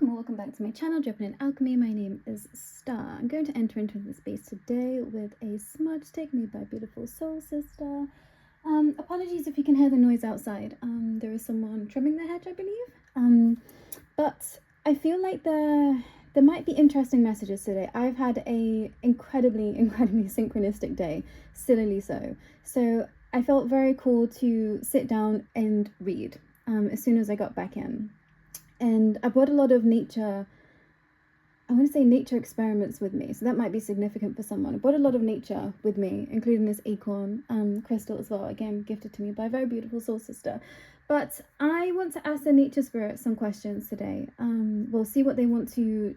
welcome back to my channel, Dripping in Alchemy. My name is Starr. I'm going to enter into the space today with a smudge stick made by beautiful soul sister. Apologies if you can hear the noise outside. There is someone trimming their hedge, I believe. But I feel like there might be interesting messages today. I've had a incredibly synchronistic day, sillily so. So I felt very cool to sit down and read as soon as I got back in. And I brought a lot of nature experiments with me. So that might be significant for someone. I brought a lot of nature with me, including this acorn crystal as well. Again, gifted to me by a very beautiful soul sister. But I want to ask the nature spirit some questions today. We'll see what they want to,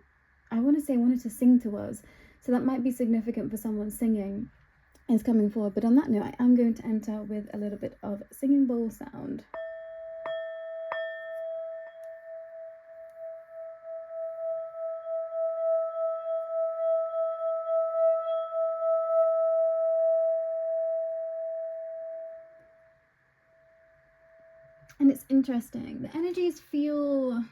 wanted to sing to us. So that might be significant for someone singing is coming forward. But on that note, I am going to enter with a little bit of singing bowl sound. And it's interesting. The energies feel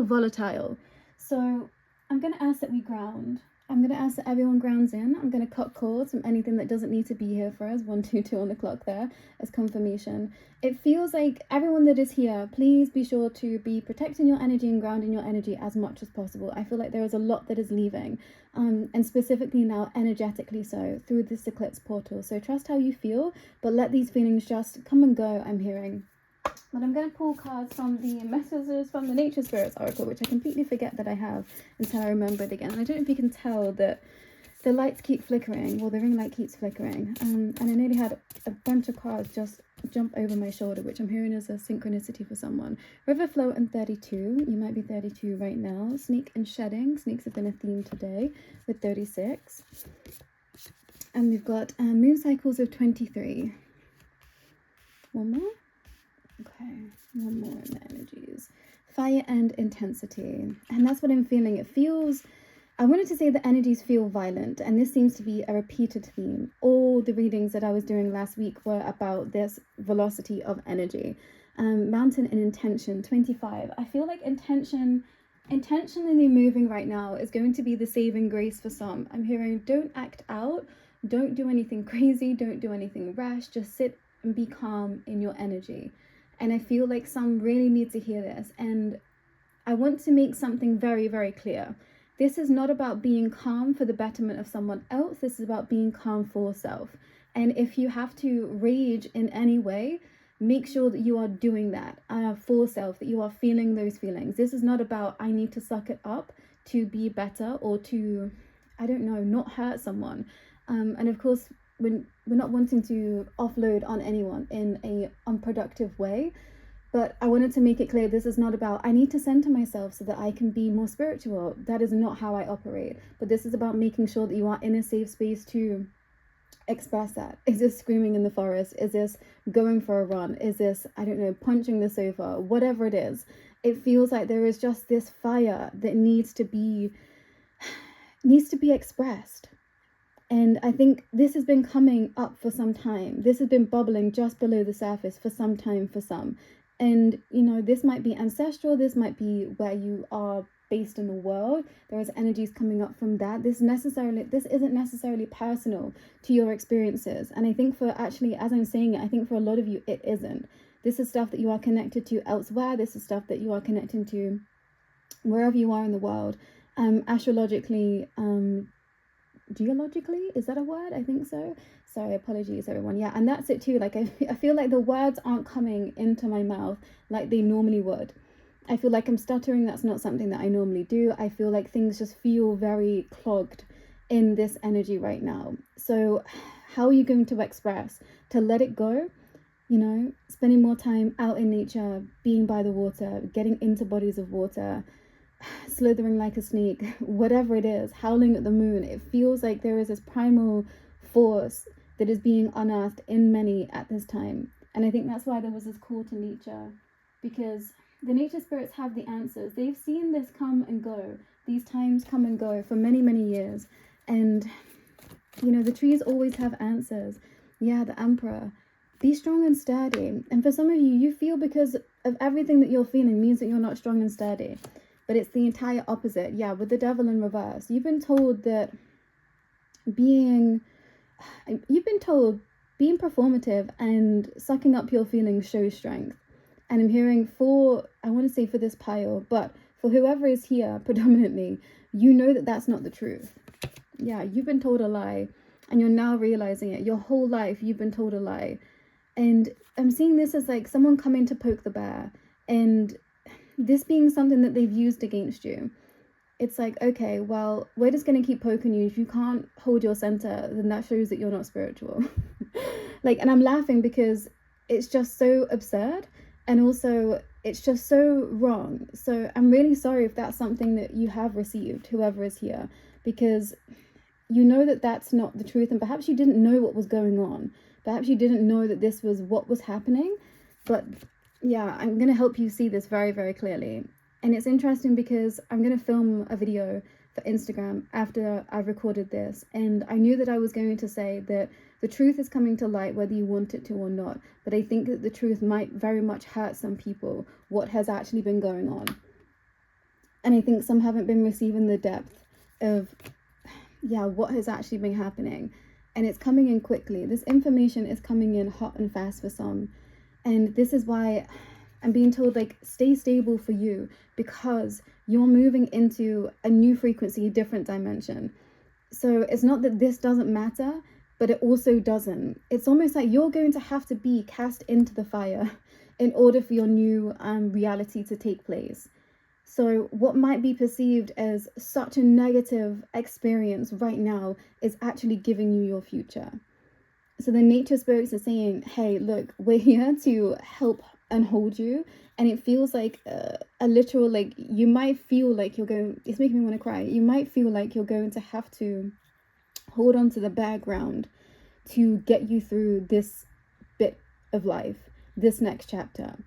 volatile. So I'm going to ask that we ground. I'm going to ask that everyone grounds in. I'm going to cut cords from anything that doesn't need to be here for us. 1, 2, 2 on the clock there as confirmation. It feels like everyone that is here, please be sure to be protecting your energy and grounding your energy as much as possible. I feel like there is a lot that is leaving, and specifically now energetically so, through this eclipse portal. So trust how you feel, but let these feelings just come and go, I'm hearing. But I'm going to pull cards from the messages from the Nature Spirits Oracle, which I completely forget that I have until I remember it again. And I don't know if you can tell that the lights keep flickering, well, the ring light keeps flickering. And I nearly had a bunch of cards just jump over my shoulder, which I'm hearing is a synchronicity for someone. River Flow and 32. You might be 32 right now. Sneak and Shedding. Sneaks have been a theme today with 36. And we've got Moon Cycles of 23. One more. Okay, one more in the energies. Fire and intensity. And that's what I'm feeling. It feels, I wanted to say the energies feel violent, and this seems to be a repeated theme. All the readings that I was doing last week were about this velocity of energy. Mountain and intention, 25. I feel like intentionally moving right now is going to be the saving grace for some. I'm hearing don't act out, don't do anything crazy, don't do anything rash, just sit and be calm in your energy. And I feel like some really need to hear this. And I want to make something very, very clear. This is not about being calm for the betterment of someone else. This is about being calm for self. And if you have to rage in any way, make sure that you are doing that for self, that you are feeling those feelings. This is not about I need to suck it up to be better or to, I don't know, not hurt someone. And of course, we're not wanting to offload on anyone in a unproductive way, but I wanted to make it clear this is not about I need to center myself so that I can be more spiritual. That is not how I operate. But this is about making sure that you are in a safe space to express that. Is this screaming in the forest? Is this going for a run? Is this, I don't know, punching the sofa? Whatever it is, it feels like there is just this fire that needs to be expressed. And I think this has been coming up for some time. This has been bubbling just below the surface for some time for some. And, you know, this might be ancestral. This might be where you are based in the world. There is energies coming up from that. This isn't necessarily personal to your experiences. And I think for actually, as I'm saying it, I think for a lot of you, it isn't. This is stuff that you are connected to elsewhere. This is stuff that you are connecting to wherever you are in the world. Astrologically, geologically, is that a word? I think so. Sorry, apologies everyone. Yeah, and that's it too. Like I feel like the words aren't coming into my mouth like they normally would. I feel like I'm stuttering. That's not something that I normally do. I feel like things just feel very clogged in this energy right now. So how are you going to express? To let it go? You know, spending more time out in nature, being by the water, getting into bodies of water, slithering like a snake, whatever it is, howling at the moon. It feels like there is this primal force that is being unearthed in many at this time. And I think that's why there was this call to nature, because the nature spirits have the answers. They've seen this come and go, these times come and go for many, many years. And, you know, the trees always have answers. Yeah, the emperor. Be strong and sturdy. And for some of you, you feel because of everything that you're feeling means that you're not strong and sturdy. but it's the entire opposite. Yeah, with the devil in reverse. You've been told that being performative and sucking up your feelings shows strength. And I'm hearing I want to say for this pile, but for whoever is here predominantly, you know that that's not the truth. Yeah, you've been told a lie and you're now realizing it. Your whole life you've been told a lie. And I'm seeing this as like someone coming to poke the bear, and this being something that they've used against you. It's like, okay, well, we're just going to keep poking you. If you can't hold your center, then that shows that you're not spiritual. Like, and I'm laughing because it's just so absurd, and also it's just so wrong. So I'm really sorry if that's something that you have received, whoever is here, because you know that that's not the truth, and perhaps you didn't know what was going on. Perhaps you didn't know that this was what was happening. But yeah, I'm going to help you see this very, very clearly. And it's interesting because I'm going to film a video for Instagram after I've recorded this. And I knew that I was going to say that the truth is coming to light whether you want it to or not. But I think that the truth might very much hurt some people, what has actually been going on. And I think some haven't been receiving the depth of, what has actually been happening. And it's coming in quickly. This information is coming in hot and fast for some. And this is why I'm being told, like, stay stable for you, because you're moving into a new frequency, a different dimension. So it's not that this doesn't matter, but it also doesn't. It's almost like you're going to have to be cast into the fire in order for your new reality to take place. So what might be perceived as such a negative experience right now is actually giving you your future. So the nature spirits are saying, hey, look, we're here to help and hold you. And it feels like a literal, like, you might feel like you're going, it's making me want to cry. You might feel like you're going to have to hold on to the background to get you through this bit of life, this next chapter.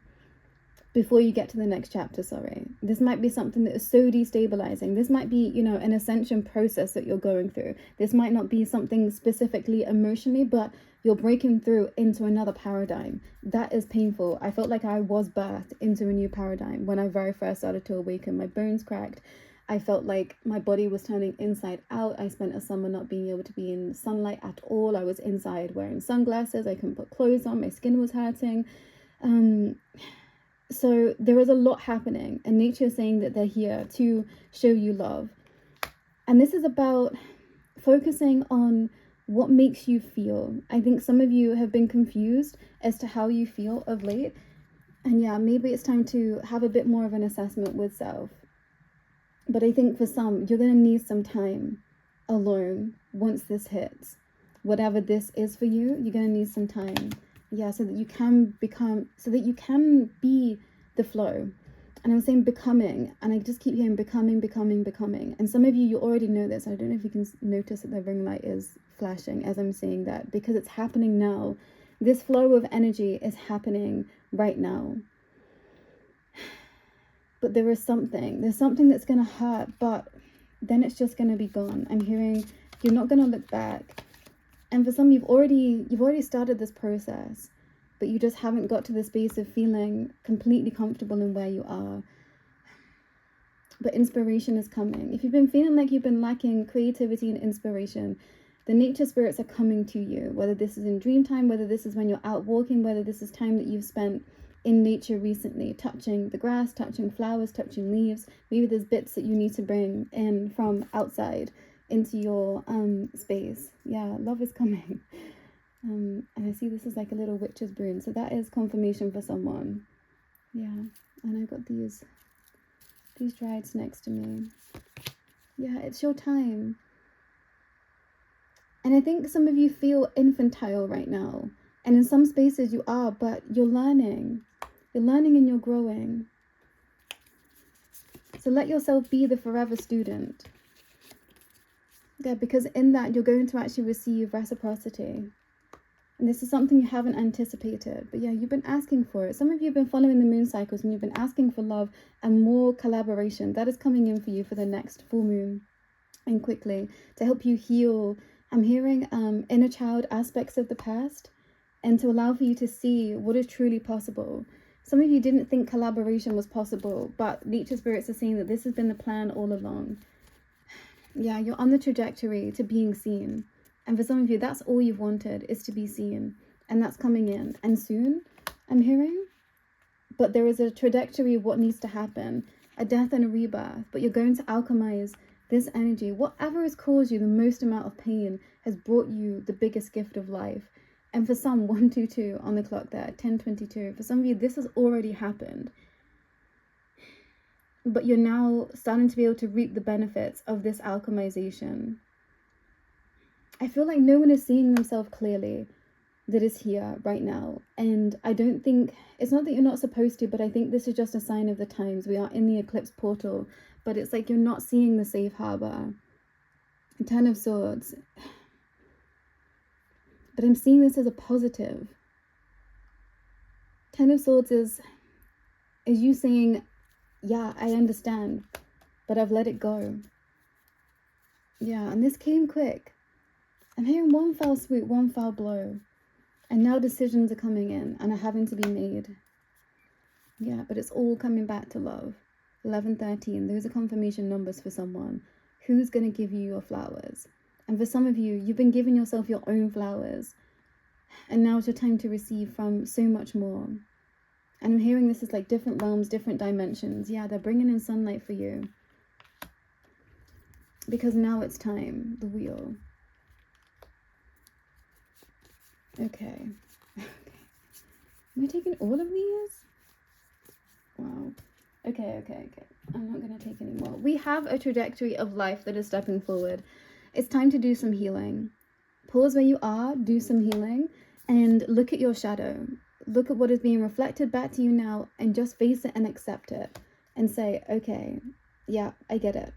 Before you get to the next chapter, sorry. This might be something that is so destabilizing. This might be, an ascension process that you're going through. This might not be something specifically emotionally, but you're breaking through into another paradigm. That is painful. I felt like I was birthed into a new paradigm when I very first started to awaken. My bones cracked. I felt like my body was turning inside out. I spent a summer not being able to be in sunlight at all. I was inside wearing sunglasses. I couldn't put clothes on. My skin was hurting. So there is a lot happening, and nature is saying that they're here to show you love. And this is about focusing on what makes you feel. I think some of you have been confused as to how you feel of late. And yeah, maybe it's time to have a bit more of an assessment with self. But I think for some, you're going to need some time alone once this hits. Whatever this is for you, you're going to need some time. Yeah, so that you can be the flow. And I'm saying becoming, and I just keep hearing becoming. And some of you already know this. I don't know if you can notice that the ring light is flashing as I'm saying that, because it's happening now. This flow of energy is happening right now. But there's something that's going to hurt, but then it's just going to be gone. I'm hearing you're not going to look back. And for some, you've already started this process, but you just haven't got to the space of feeling completely comfortable in where you are. But inspiration is coming. If you've been feeling like you've been lacking creativity and inspiration, the nature spirits are coming to you, whether this is in dream time, whether this is when you're out walking, whether this is time that you've spent in nature recently, touching the grass, touching flowers, touching leaves. Maybe there's bits that you need to bring in from outside into your space. Yeah, love is coming. And I see this is like a little witch's broom, so that is confirmation for someone. Yeah, and I got these drieds next to me. Yeah, it's your time. And I think some of you feel infantile right now, and in some spaces you are, but you're learning and you're growing. So let yourself be the forever student. Yeah, because in that you're going to actually receive reciprocity. And this is something you haven't anticipated. But yeah, you've been asking for it. Some of you have been following the moon cycles and you've been asking for love and more collaboration. That is coming in for you for the next full moon. And quickly, to help you heal. I'm hearing inner child aspects of the past, and to allow for you to see what is truly possible. Some of you didn't think collaboration was possible, but nature spirits are saying that this has been the plan all along. Yeah, you're on the trajectory to being seen. And for some of you, that's all you've wanted, is to be seen. And that's coming in. And soon, I'm hearing. But there is a trajectory of what needs to happen. A death and a rebirth. But you're going to alchemize this energy. Whatever has caused you the most amount of pain has brought you the biggest gift of life. And for some, 122 on the clock there, 10:22. For some of you, this has already happened. But you're now starting to be able to reap the benefits of this alchemization. I feel like no one is seeing themselves clearly that is here right now. And I don't think, it's not that you're not supposed to, but I think this is just a sign of the times. We are in the eclipse portal, but it's like you're not seeing the safe harbor. 10 of Swords. But I'm seeing this as a positive. 10 of Swords is you saying, yeah, I understand, but I've let it go. Yeah, and this came quick. I'm hearing one foul swoop, one foul blow. And now decisions are coming in and are having to be made. Yeah, but it's all coming back to love. 11, 13, those are confirmation numbers for someone. Who's going to give you your flowers? And for some of you, you've been giving yourself your own flowers. And now it's your time to receive from so much more. And I'm hearing this is like different realms, different dimensions. Yeah, they're bringing in sunlight for you. Because now it's time. The wheel. Okay. Am I taking all of these? Wow. Okay. I'm not going to take any more. We have a trajectory of life that is stepping forward. It's time to do some healing. Pause where you are, do some healing, and look at your shadow. Look at what is being reflected back to you now, and just face it and accept it. And say, okay, yeah, I get it.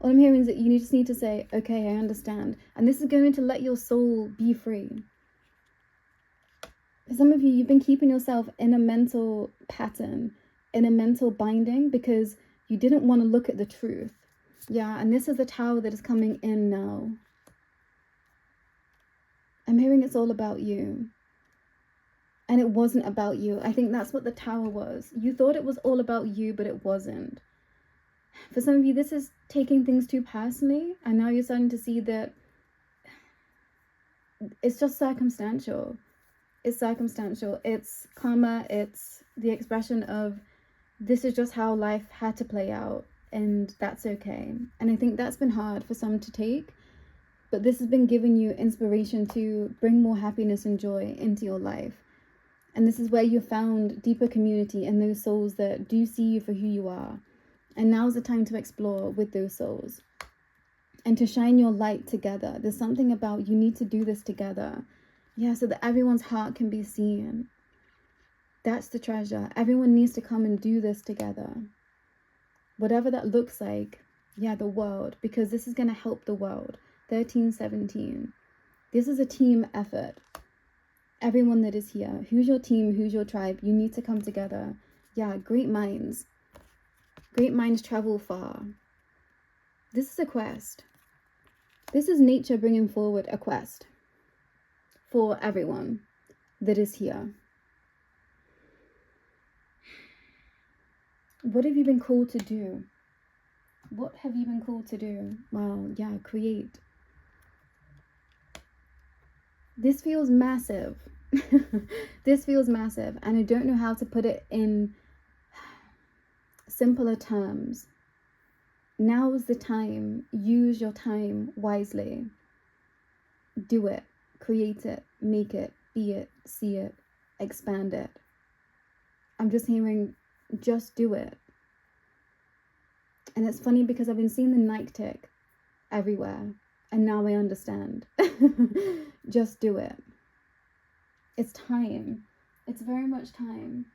All I'm hearing is that you just need to say, okay, I understand. And this is going to let your soul be free. For some of you, you've been keeping yourself in a mental pattern, in a mental binding, because you didn't want to look at the truth. Yeah, and this is the tower that is coming in now. I'm hearing it's all about you. And it wasn't about you. I think that's what the tower was. You thought it was all about you, but it wasn't. For some of you, this is taking things too personally. And now you're starting to see that it's just circumstantial. It's circumstantial. It's karma. It's the expression of this is just how life had to play out. And that's okay. And I think that's been hard for some to take. But this has been giving you inspiration to bring more happiness and joy into your life. And this is where you found deeper community and those souls that do see you for who you are. And now's the time to explore with those souls. And to shine your light together. There's something about you need to do this together. Yeah, so that everyone's heart can be seen. That's the treasure. Everyone needs to come and do this together. Whatever that looks like. Yeah, the world. Because this is going to help the world. 13, 17. This is a team effort. Everyone that is here. Who's your team? Who's your tribe? You need to come together. Yeah, great minds. Great minds travel far. This is a quest. This is nature bringing forward a quest. For everyone that is here. What have you been called to do? What have you been called to do? Wow, yeah, create. This feels massive. This feels massive. And I don't know how to put it in simpler terms. Now is the time. Use your time wisely. Do it. Create it. Make it. Be it. See it. Expand it. I'm just hearing, just do it. And it's funny because I've been seeing the Nike tick everywhere. And now I understand. Just do it. It's time. It's very much time.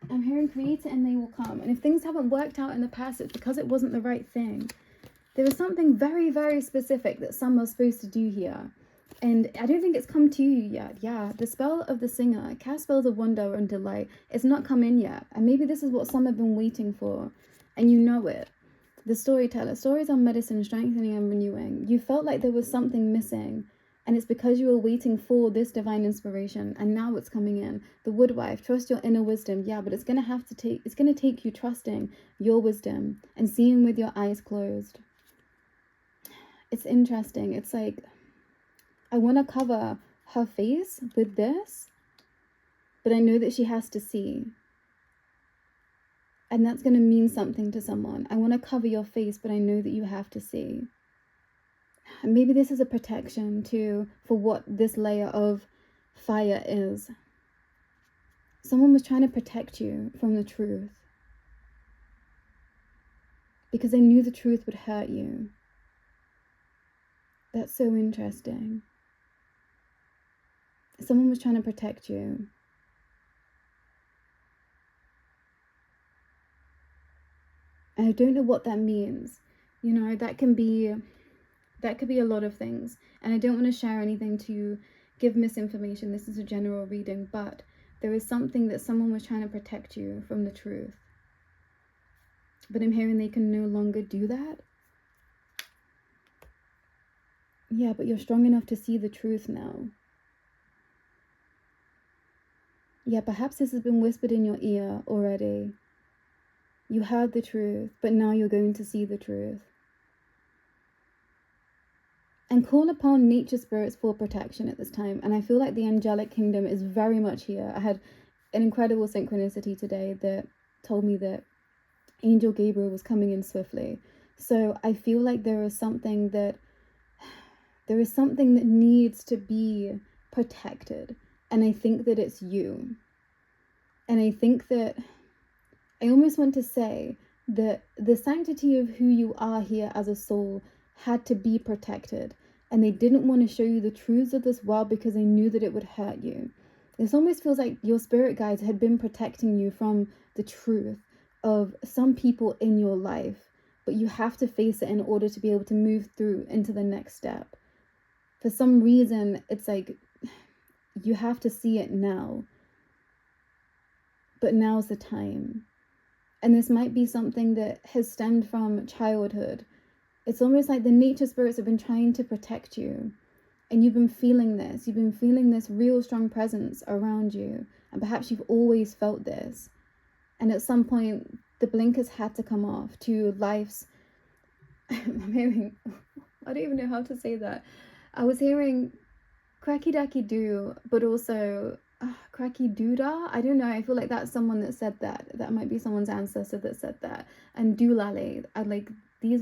I'm hearing create it and they will come. And if things haven't worked out in the past, it's because it wasn't the right thing. There is something very, very specific that some are supposed to do here. And I don't think it's come to you yet. Yeah, the spell of the singer, cast spells of wonder and delight. It's not come in yet. And maybe this is what some have been waiting for. And you know it. The storyteller. Stories are medicine, strengthening and renewing. You felt like there was something missing. And it's because you were waiting for this divine inspiration, and now it's coming in. The Woodwife, trust your inner wisdom. Yeah, but it's going to take you trusting your wisdom and seeing with your eyes closed. It's interesting. It's like, I want to cover her face with this, but I know that she has to see. And that's going to mean something to someone. I want to cover your face, but I know that you have to see. And maybe this is a protection too for what this layer of fire is. Someone was trying to protect you from the truth because they knew the truth would hurt you. That's so interesting. Someone was trying to protect you. And I don't know what that means. You know, that could be a lot of things. And I don't want to share anything to give misinformation. This is a general reading, but there is something that someone was trying to protect you from the truth. But I'm hearing they can no longer do that. Yeah, but you're strong enough to see the truth now. Yeah, perhaps this has been whispered in your ear already. You heard the truth, but now you're going to see the truth. And call upon nature spirits for protection at this time. And I feel like the angelic kingdom is very much here. I had an incredible synchronicity today that told me that Angel Gabriel was coming in swiftly. So I feel like there is something that needs to be protected. And I think that it's you. And I think that I almost want to say that the sanctity of who you are here as a soul had to be protected. And they didn't want to show you the truths of this world because they knew that it would hurt you. This almost feels like your spirit guides had been protecting you from the truth of some people in your life. But you have to face it in order to be able to move through into the next step. For some reason, it's like you have to see it now. But now's the time. And this might be something that has stemmed from childhood. It's almost like the nature spirits have been trying to protect you. And you've been feeling this. You've been feeling this real strong presence around you. And perhaps you've always felt this. And at some point, the blinkers had to come off to life's... I'm hearing... I don't even know how to say that. I was hearing cracky dacky doo, but also... cracky doodah. I don't know. I feel like that's someone that said that. That might be someone's ancestor that said that. And doolally. I like these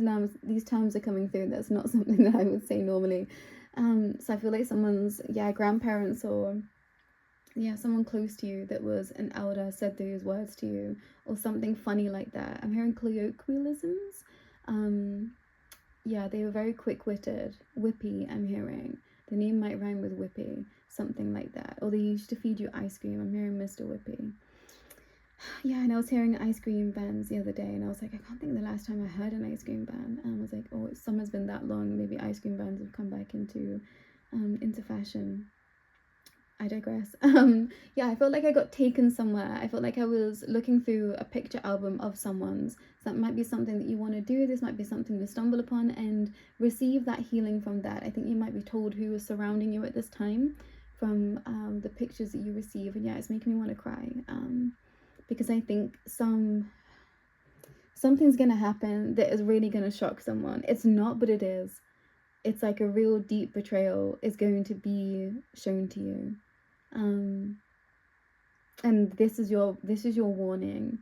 terms are coming through. That's not something that I would say normally. So I feel like someone's grandparents or someone close to you that was an elder said those words to you or something funny like that. I'm hearing colloquialisms. They were very quick-witted. Whippy, I'm hearing. The name might rhyme with Whippy, something like that. Or they used to feed you ice cream. I'm hearing Mr. Whippy. Yeah, and I was hearing ice cream bands the other day, and I was like, I can't think of the last time I heard an ice cream band. And I was like, oh, summer's been that long. Maybe ice cream bands have come back into fashion. I digress. I felt like I got taken somewhere. I felt like I was looking through a picture album of someone's. So that might be something that you want to do. This might be something to stumble upon and receive that healing from that. I think you might be told who is surrounding you at this time from the pictures that you receive. And it's making me want to cry. Because I think something's going to happen that is really going to shock someone. It's not, but it is. It's like a real deep betrayal is going to be shown to you. And this is your warning.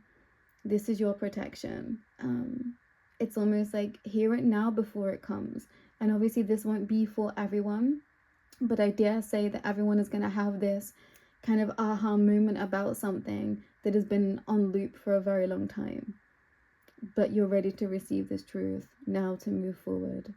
This is your protection. It's almost like hear it now before it comes. And obviously this won't be for everyone, but I dare say that everyone is going to have this kind of aha moment about something that has been on loop for a very long time. But you're ready to receive this truth now to move forward.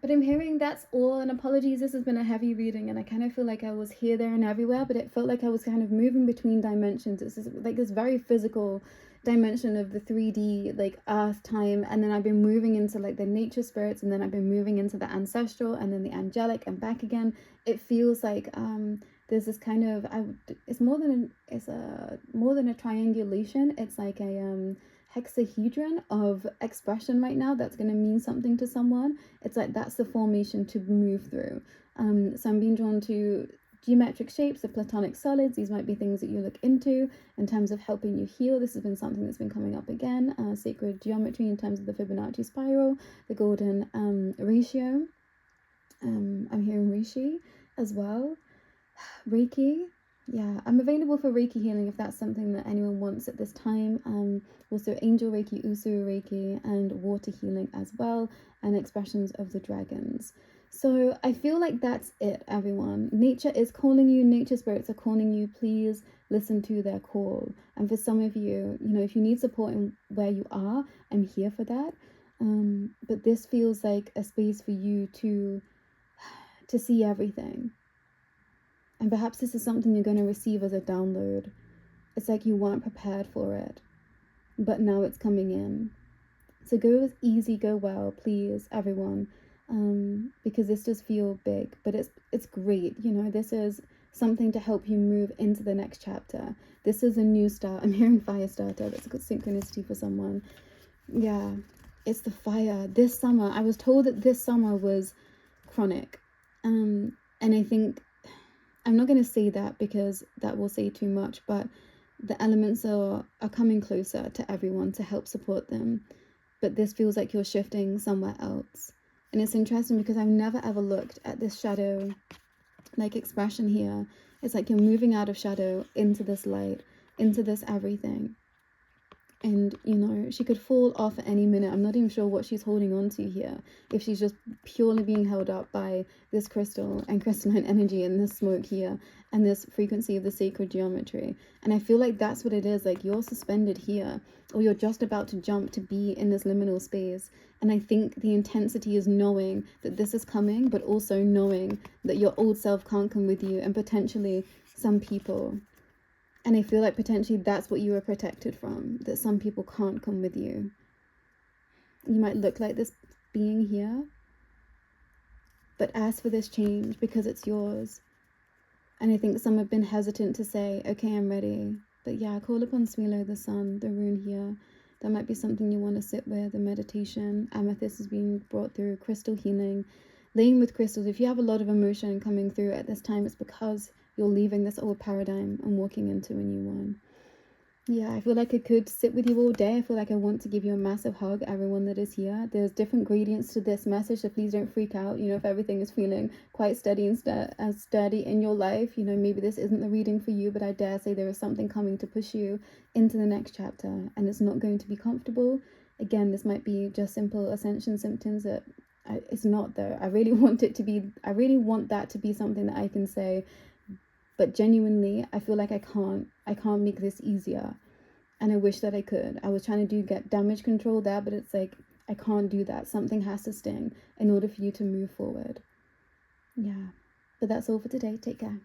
But I'm hearing that's all, and apologies, this has been a heavy reading, and I kind of feel like I was here, there, and everywhere, but it felt like I was kind of moving between dimensions. It's just like this very physical dimension of the 3D, like earth, time, and then I've been moving into like the nature spirits, and then I've been moving into the ancestral, and then the angelic, and back again. It feels like There's this kind of, it's more than a triangulation. It's like a hexahedron of expression right now that's going to mean something to someone. It's like that's the formation to move through. So I'm being drawn to geometric shapes of platonic solids. These might be things that you look into in terms of helping you heal. This has been something that's been coming up again. Sacred geometry in terms of the Fibonacci spiral, the golden ratio. I'm hearing Rishi as well. Reiki. Yeah, I'm available for Reiki healing if that's something that anyone wants at this time. Also Angel Reiki, Usuru Reiki, and water healing as well, and expressions of the dragons. So I feel like that's it, everyone. Nature is calling you. Nature spirits are calling you. Please listen to their call. And for some of you, you know, if you need support in where you are, I'm here for that. But this feels like a space for you to see everything. And perhaps this is something you're going to receive as a download. It's like you weren't prepared for it, but now it's coming in. So go easy, go well, please, everyone. Because this does feel big, but it's great. You know, this is something to help you move into the next chapter. This is a new start. I'm hearing fire starter. That's a good synchronicity for someone. Yeah, it's the fire. This summer, I was told that this summer was chronic. And I think, I'm not going to say that because that will say too much, but the elements are coming closer to everyone to help support them. But this feels like you're shifting somewhere else. And it's interesting because I've never ever looked at this shadow like expression here. It's like you're moving out of shadow into this light, into this everything. And, you know, she could fall off at any minute. I'm not even sure what she's holding on to here. If she's just purely being held up by this crystal and crystalline energy and this smoke here and this frequency of the sacred geometry. And I feel like that's what it is. Like you're suspended here, or you're just about to jump to be in this liminal space. And I think the intensity is knowing that this is coming, but also knowing that your old self can't come with you, and potentially some people. And I feel like potentially that's what you were protected from, that some people can't come with you. You might look like this being here, but ask for this change because it's yours. And I think some have been hesitant to say, okay, I'm ready. But yeah, call upon Swilo, the sun, the rune here. That might be something you want to sit with, a meditation. Amethyst is being brought through, crystal healing, laying with crystals. If you have a lot of emotion coming through at this time, it's because you're leaving this old paradigm and walking into a new one. Yeah, I feel like I could sit with you all day. I feel like I want to give you a massive hug, everyone that is here. There's different gradients to this message, so please don't freak out. You know, if everything is feeling quite steady and sturdy in your life, you know, maybe this isn't the reading for you, but I dare say there is something coming to push you into the next chapter, and it's not going to be comfortable. Again, this might be just simple ascension symptoms that it's not though. I really want that to be something that I can say. But genuinely, I feel like I can't make this easier. And I wish that I could. I was trying to get damage control there, but it's like, I can't do that. Something has to sting in order for you to move forward. Yeah. But that's all for today. Take care.